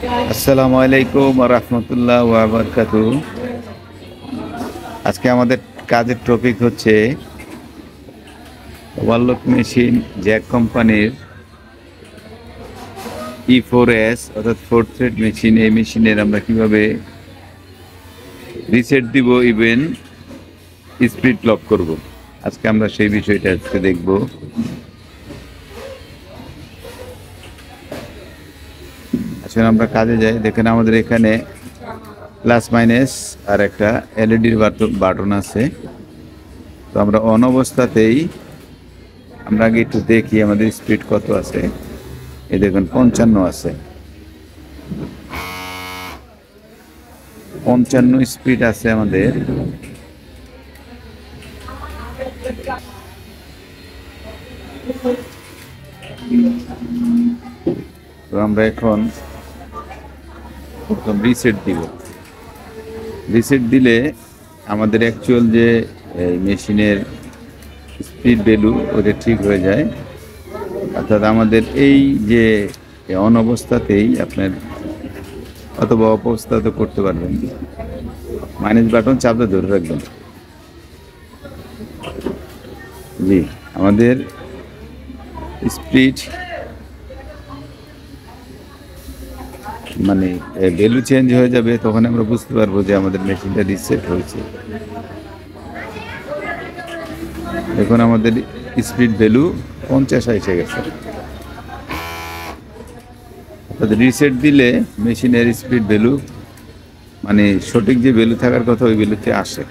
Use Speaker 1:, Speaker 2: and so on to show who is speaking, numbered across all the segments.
Speaker 1: আসসালামু আলাইকুম ওয়া রাহমাতুল্লাহি ওয়া বারাকাতুহু। আজকে আমাদের কাজের টপিক হচ্ছে ওভারলক মেশিন জ্যাক কোম্পানির E4S অর্থাৎ 4 থ্রেড মেশিন। এই মেশিনের আমরা কিভাবে রিসেট দিব, ইভেন স্পিড লক করব। আজকে আমরা সেই বিষয়টা আজকে দেখব। আসলে আমরা কাজে যাই, দেখেন আমাদের এখানে প্লাস মাইনাস আর একটা এলইডির বাটন আছে। তো আমরা অন অবস্থাতেই আমরা আগে একটু দেখি আমাদের স্পিড কত আছে। এই দেখুন 55 আছে, 55 স্পিড আছে আমাদের। তো আমরা এখন প্রথম রিসেট দিব। রিসেট দিলে আমাদের অ্যাকচুয়াল যে মেশিনের স্পিড ভ্যালু ওটা ঠিক হয়ে যায়। অর্থাৎ আমাদের এই যে অন অবস্থাতেই আপনার অথবা অবস্থাতে করতে পারবেন, মাইনাস বাটন চাপতে ধরে রাখবেন। জি, আমাদের স্পিড মানে ভ্যালু চেঞ্জ হয়ে যাবে, তখন আমরা বুঝতে পারবো যে আমাদের মেশিনটা রিসেট হয়েছে। এখন আমাদের স্পিড ভ্যালু 50 এসে গেছে। অর্থাৎ রিসেট দিলে মেশিনের স্পিড ভ্যালু মানে সঠিক যে ভ্যালু থাকার কথা ওই ভ্যালুতে আসে।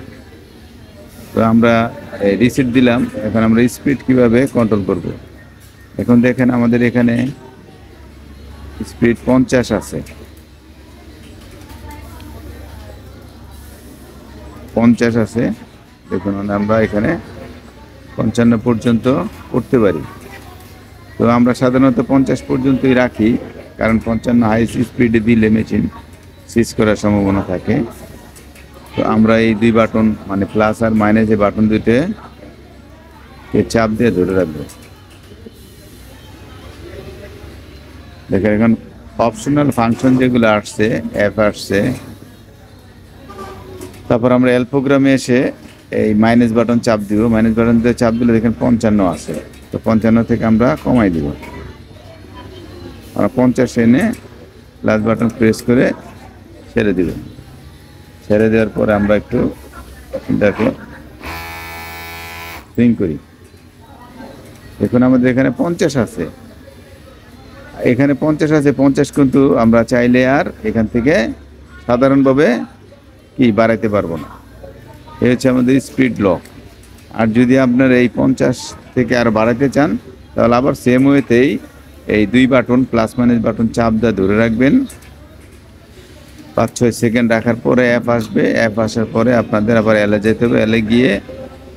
Speaker 1: তো আমরা রিসেট দিলাম, এখন আমরা স্পিড কিভাবে কন্ট্রোল করব। এখন দেখেন আমাদের এখানে স্পিড 50 আছে, 50 আছে। দেখুন আমরা এখানে 55 পর্যন্ত করতে পারি। তো আমরা সাধারণত 50 পর্যন্তই রাখি, কারণ 55 হাই স্পিডে দিলে মেশিন সুইচ করার সম্ভাবনা থাকে। তো আমরা এই দুই বাটন মানে প্লাস আর মাইনাস যে বাটন দুইতে চাপ দিয়ে ধরে রাখবো। দেখেন এখন অপশনাল ফাংশন যেগুলো আসছে, অ্যাপ আসছে। তারপর আমরা এল প্রোগ্রামে এসে এই মাইনাস বাটন চাপ দিব। মাইনাস বাটন দিয়ে চাপ দিলে দেখেন 55 আছে। তো 55 থেকে আমরা কমাই দিব। আমরা 50 এনে প্লাস বাটন প্রেস করে ছেড়ে দিব। ছেড়ে দেওয়ার পরে আমরা একটু এটাকে সুইং করি। দেখুন আমাদের এখানে 50 আছে, এখানে 50 আছে। 50 কিন্তু আমরা চাইলে আর এখান থেকে সাধারণভাবে কি বাড়াইতে পারবো না। এই হচ্ছে আমাদের স্পিড লক। আর যদি আপনার এই 50 থেকে আর বাড়াইতে চান, তাহলে আবার সেম ওয়েতেই এই দুই বাটন প্লাস মাইনাস বাটন চাপ দিয়ে ধরে রাখবেন। 5-6 সেকেন্ড রাখার পরে অ্যাপ আসবে। অ্যাপ আসার পরে আপনাদের আবার এলে যেতে হবে। এলে গিয়ে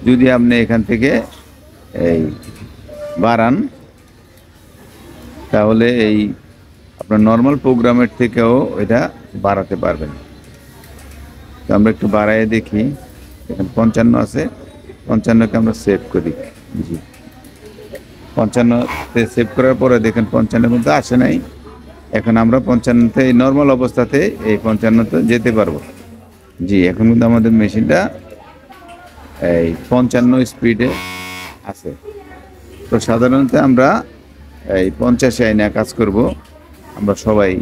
Speaker 1: যদি আপনি এখান থেকে এই বাড়ান, তাহলে এই আপনার নর্মাল প্রোগ্রামের থেকেও এটা বাড়াতে পারবেন। তো আমরা একটু বাড়াইয়ে দেখি। এখানে 55 আছে, 55কে আমরা সেভ করি। জি, 55তে সেভ করার পরে দেখেন 55 মধ্যে আসে নাই। এখন আমরা 55তে এই নর্মাল অবস্থাতে এই 55তে যেতে পারবো। জি, এখন কিন্তু আমাদের মেশিনটা এই 55 স্পিডে আছে। তো সাধারণত আমরা এই 50 আইনে কাজ করব আমরা সবাই,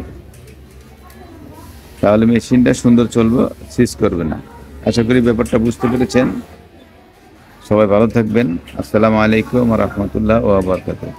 Speaker 1: তাহলে মেশিনটা সুন্দর চলবে, সুইচ করবে না। আশা করি ব্যাপারটা বুঝতে পেরেছেন। সবাই ভালো থাকবেন। আসসালামু আলাইকুম ওয়া রাহমাতুল্লাহি ওয়া বারাকাতুহু।